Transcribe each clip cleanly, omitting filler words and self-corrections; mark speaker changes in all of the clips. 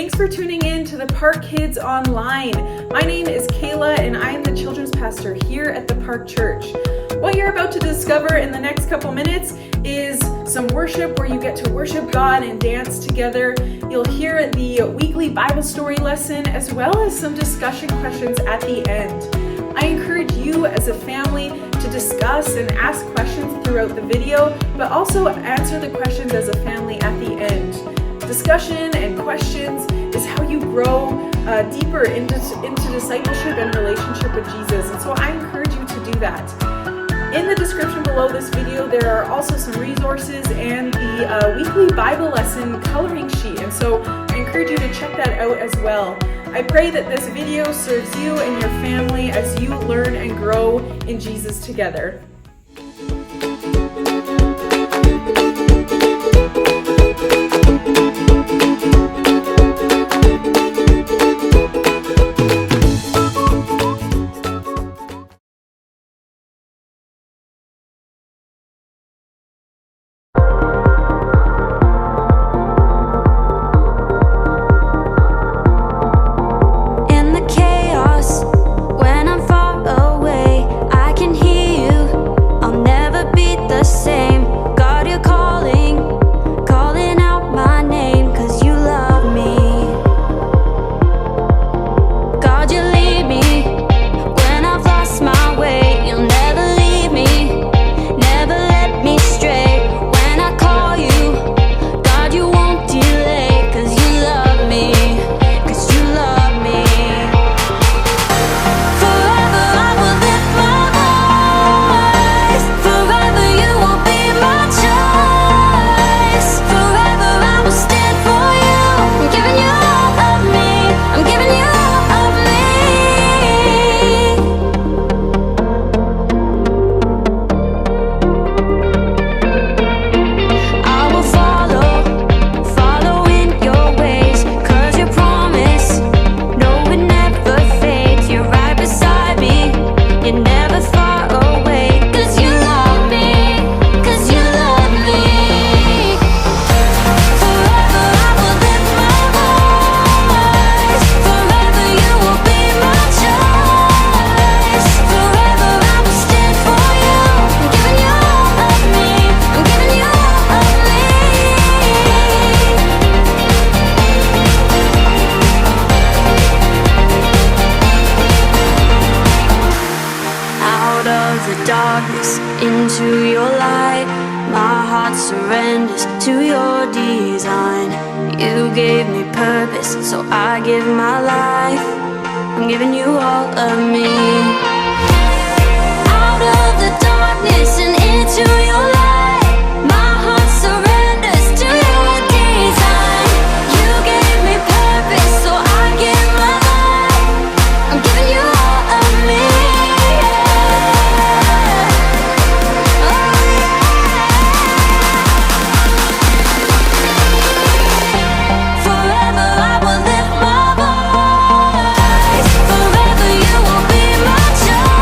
Speaker 1: Thanks for tuning in to the Park Kids Online. My name is Kayla and I am the children's pastor here at the Park Church. What you're about to discover in the next couple minutes is some worship where you get to worship God and dance together. You'll hear the weekly Bible story lesson as well as some discussion questions at the end. I encourage you as a family to discuss and ask questions throughout the video, but also answer the questions as a family at the end. Discussion and questions is how you grow deeper into discipleship and relationship with Jesus. And so I encourage you to do that. In the description below this video, there are also some resources and the weekly Bible lesson coloring sheet. And so I encourage you to check that out as well. I pray that this video serves you and your family as you learn and grow in Jesus together.
Speaker 2: Darkness into your light, my heart surrenders to your design. You gave me purpose, so I give my life. I'm giving you all of me. Out of the darkness and into your light, my heart surrenders to your design. You gave me purpose, so I give my life. I'm giving you all of me. Forever you will be my choice.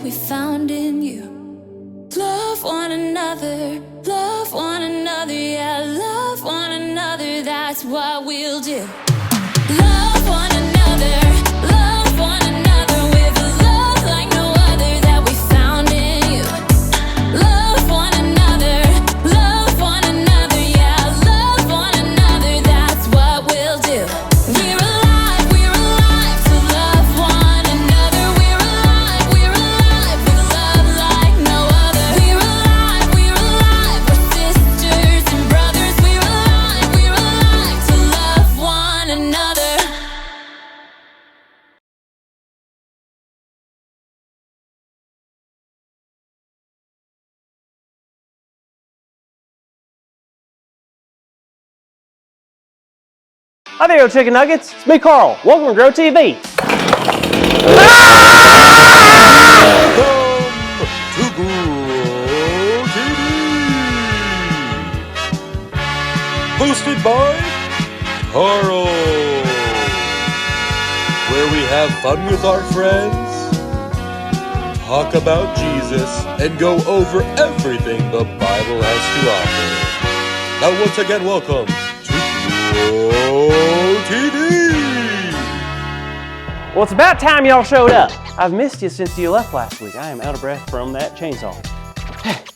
Speaker 2: we found in you. Love one another, yeah, love one another, that's what we'll do. Love one another with a love like no other that we found in you. Love one another, yeah, love one another, that's what we'll do. We're alive to love one another. We're alive with love like no other. We're alive, we're sisters and brothers. We're alive to love one another.
Speaker 3: Hi there, Chicken Nuggets. It's me, Carl. Welcome to Grow TV.
Speaker 4: Welcome to Grow TV. Hosted by Carl. Where we have fun with our friends, talk about Jesus, and go over everything the Bible has to offer. Now once again, welcome to Grow TV.
Speaker 3: Well, it's about time y'all showed up. I've missed you since you left last week. I am out of breath from that chainsaw.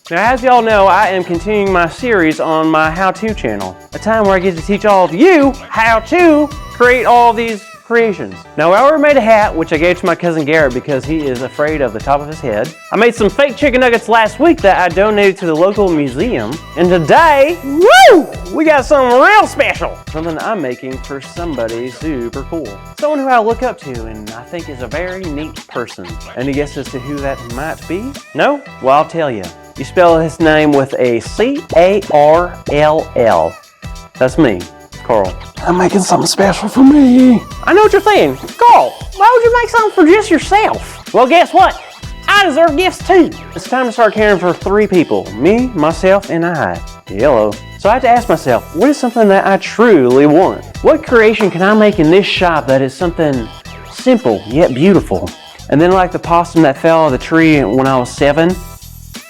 Speaker 3: Now, as y'all know, I am continuing my series on my how-to channel, a time where I get to teach all of you how to create all these creations. Now, I already made a hat, which I gave to my cousin Garrett because he is afraid of the top of his head. I made some fake chicken nuggets last week that I donated to the local museum. And today, woo, we got something real special. Something I'm making for somebody super cool. Someone who I look up to and I think is a very neat person. Any guess as to who that might be? No? Well, I'll tell you. You spell his name with a C-A-R-L-L. That's me, Carl. I'm making something special for me. I know what you're saying. Carl, why would you make something for just yourself? Well, guess what? I deserve gifts too. It's time to start caring for 3 people. Me, myself, and I. Hello. So I had to ask myself, what is something that I truly want? What creation can I make in this shop that is something simple yet beautiful? And then like the possum that fell out of the tree when I was 7,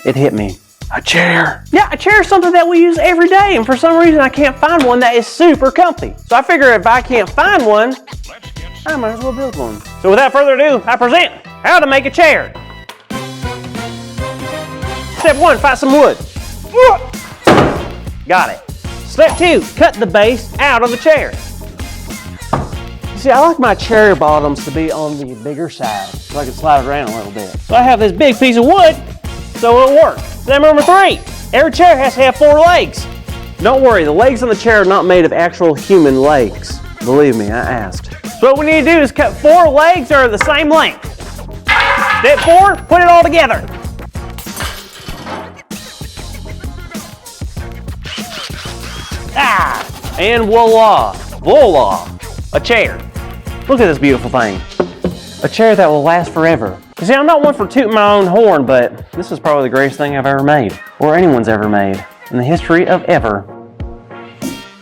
Speaker 3: it hit me. A chair. Yeah, a chair is something that we use every day, and for some reason I can't find one that is super comfy. So I figure if I can't find one, I might as well build one. So without further ado, I present how to make a chair. Step 1, find some wood. Got it. Step 2, cut the base out of the chair. You see, I like my chair bottoms to be on the bigger side so I can slide it around a little bit. So I have this big piece of wood, so it'll work. Step number 3, every chair has to have 4 legs. Don't worry, the legs on the chair are not made of actual human legs. Believe me, I asked. So what we need to do is cut 4 legs that are the same length. Step 4, put it all together. And voila, a chair. Look at this beautiful thing. A chair that will last forever. You see, I'm not one for tooting my own horn, but this is probably the greatest thing I've ever made, or anyone's ever made, in the history of ever.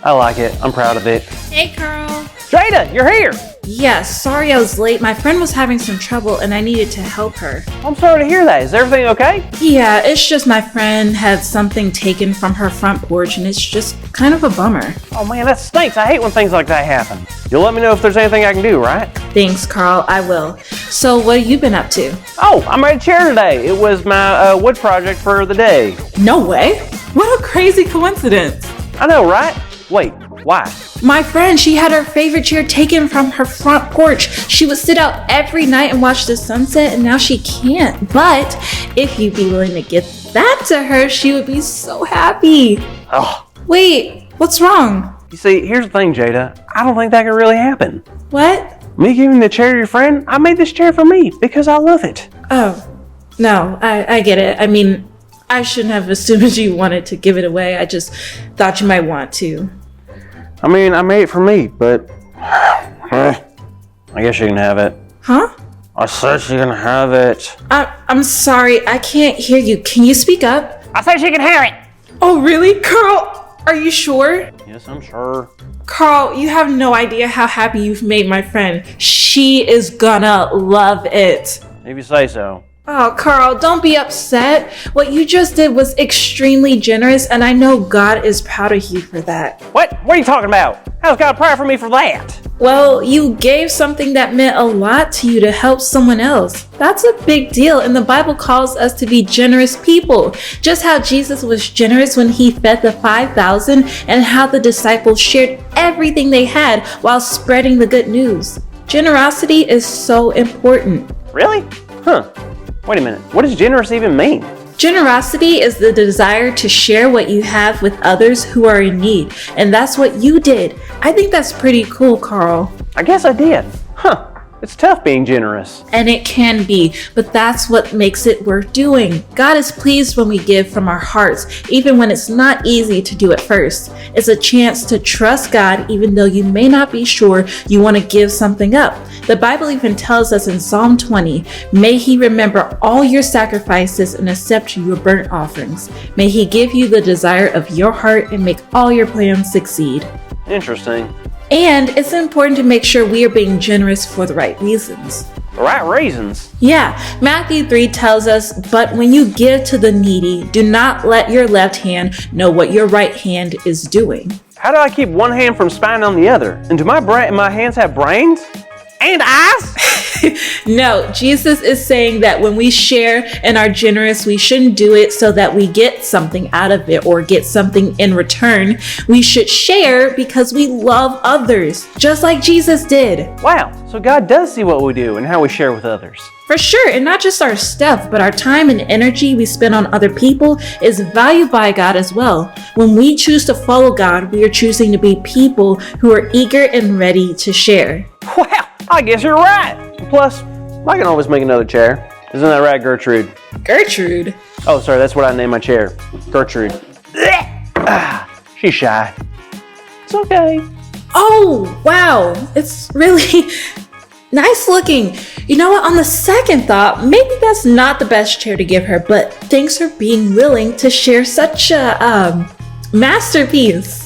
Speaker 3: I like it. I'm proud of it.
Speaker 5: Hey, Carl.
Speaker 3: Jada, you're here!
Speaker 5: Yes, sorry I was late. My friend was having some trouble and I needed to help her.
Speaker 3: I'm sorry to hear that. Is everything okay?
Speaker 5: Yeah, it's just my friend had something taken from her front porch and it's just kind of a bummer.
Speaker 3: Oh man, that stinks. I hate when things like that happen. You'll let me know if there's anything I can do, right?
Speaker 5: Thanks, Carl. I will. So what have you been up to?
Speaker 3: Oh, I made a chair today. It was my wood project for the day.
Speaker 5: No way. What a crazy coincidence.
Speaker 3: I know, right? Wait, why?
Speaker 5: My friend, she had her favorite chair taken from her front porch. She would sit out every night and watch the sunset, and now she can't. But if you'd be willing to get that to her, she would be so happy.
Speaker 3: Oh.
Speaker 5: Wait, what's wrong?
Speaker 3: You see, here's the thing, Jada. I don't think that could really happen.
Speaker 5: What?
Speaker 3: Me giving the chair to your friend? I made this chair for me because I love it.
Speaker 5: Oh, no, I get it. I mean, I shouldn't have assumed you wanted to give it away. I just thought you might want to.
Speaker 3: I mean, I made it for me, but I guess you can have it.
Speaker 5: Huh?
Speaker 3: I said she can have it.
Speaker 5: I'm sorry, I can't hear you. Can you speak up?
Speaker 3: I said she can have it.
Speaker 5: Oh, really? Carl, are you sure?
Speaker 3: Yes, I'm sure.
Speaker 5: Carl, you have no idea how happy you've made my friend. She is gonna love it.
Speaker 3: If you say so.
Speaker 5: Oh, Carl, don't be upset. What you just did was extremely generous, and I know God is proud of you for that.
Speaker 3: What? What are you talking about? How's God proud for me for that?
Speaker 5: Well, you gave something that meant a lot to you to help someone else. That's a big deal, and the Bible calls us to be generous people. Just how Jesus was generous when he fed the 5,000 and how the disciples shared everything they had while spreading the good news. Generosity is so important.
Speaker 3: Really? Huh. Wait a minute. What does generous even mean?
Speaker 5: Generosity is the desire to share what you have with others who are in need, and that's what you did. I think that's pretty cool, Carl.
Speaker 3: I guess I did. Huh. It's tough being generous.
Speaker 5: And it can be, but that's what makes it worth doing. God is pleased when we give from our hearts, even when it's not easy to do at first. It's a chance to trust God even though you may not be sure you want to give something up. The Bible even tells us in Psalm 20, "May he remember all your sacrifices and accept your burnt offerings. May he give you the desire of your heart and make all your plans succeed."
Speaker 3: Interesting.
Speaker 5: And it's important to make sure we are being generous for the right reasons.
Speaker 3: The right reasons.
Speaker 5: Yeah, Matthew 3 tells us, "But when you give to the needy, do not let your left hand know what your right hand is doing."
Speaker 3: How do I keep one hand from spying on the other? And do my hands have brains? And eyes?
Speaker 5: No, Jesus is saying that when we share and are generous, we shouldn't do it so that we get something out of it or get something in return. We should share because we love others, just like Jesus did.
Speaker 3: Wow, so God does see what we do and how we share with others.
Speaker 5: For sure, and not just our stuff, but our time and energy we spend on other people is valued by God as well. When we choose to follow God, we are choosing to be people who are eager and ready to share.
Speaker 3: Wow, I guess you're right. Plus, I can always make another chair. Isn't that right, Gertrude?
Speaker 5: Gertrude?
Speaker 3: Oh, sorry, that's what I named my chair. Gertrude. She's shy. It's okay.
Speaker 5: Oh, wow. It's really nice looking. You know what? On the second thought, maybe that's not the best chair to give her, but thanks for being willing to share such a masterpiece.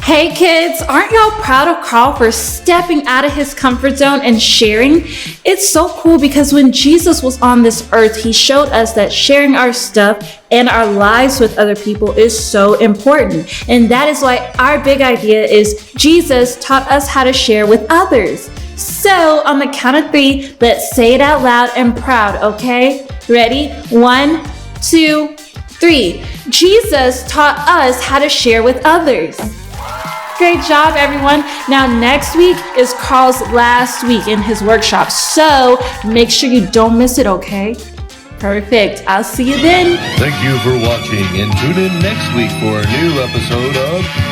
Speaker 5: Hey kids, aren't y'all proud of Carl for stepping out of his comfort zone and sharing? It's so cool because when Jesus was on this earth, he showed us that sharing our stuff and our lives with other people is so important. And that is why our big idea is Jesus taught us how to share with others. So on the count of 3, let's say it out loud and proud, okay? Ready? 1, 2, 3. Jesus taught us how to share with others. Great job, everyone. Now, next week is Carl's last week in his workshop, so make sure you don't miss it, okay? Perfect. I'll see you then.
Speaker 4: Thank you for watching, and tune in next week for a new episode of